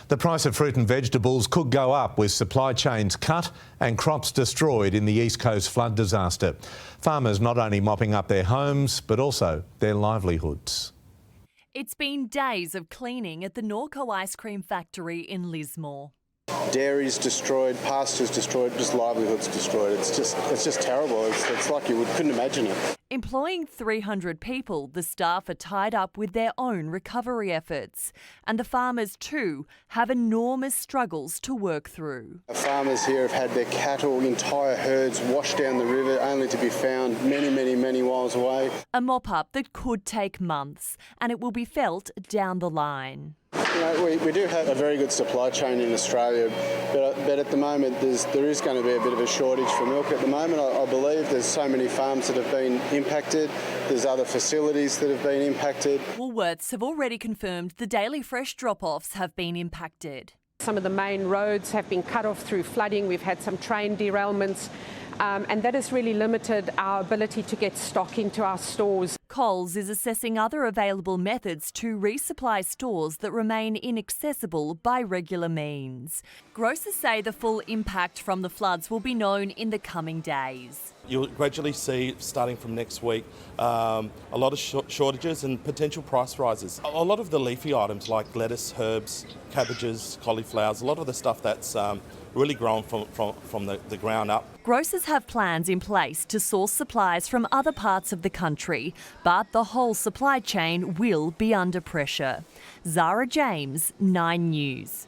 The price of fruit and vegetables could go up with supply chains cut and crops destroyed in the East Coast flood disaster. Farmers not only mopping up their homes, but also their livelihoods. It's been days of cleaning at the Norco ice cream factory in Lismore. Dairies destroyed, pastures destroyed, just livelihoods destroyed. It's just terrible. It's like you couldn't imagine it. Employing 300 people, the staff are tied up with their own recovery efforts. And the farmers too have enormous struggles to work through. Farmers here have had their cattle, entire herds washed down the river only to be found many miles away. A mop-up that could take months, and it will be felt down the line. You know, we do have a very good supply chain in Australia, but at the moment there is going to be a bit of a shortage for milk at the moment. I believe there's so many farms that have been impacted. There's other facilities that have been impacted. Woolworths have already confirmed the daily fresh drop-offs have been impacted. Some of the main roads have been cut off through flooding. We've had some train derailments. And that has really limited our ability to get stock into our stores. Coles is assessing other available methods to resupply stores that remain inaccessible by regular means. Grocers say the full impact from the floods will be known in the coming days. You'll gradually see, starting from next week, a lot of shortages and potential price rises. A lot of the leafy items like lettuce, herbs, cabbages, cauliflowers, a lot of the stuff that's really grown from the ground up. Grocers have plans in place to source supplies from other parts of the country, but the whole supply chain will be under pressure. Zara James, 9 News.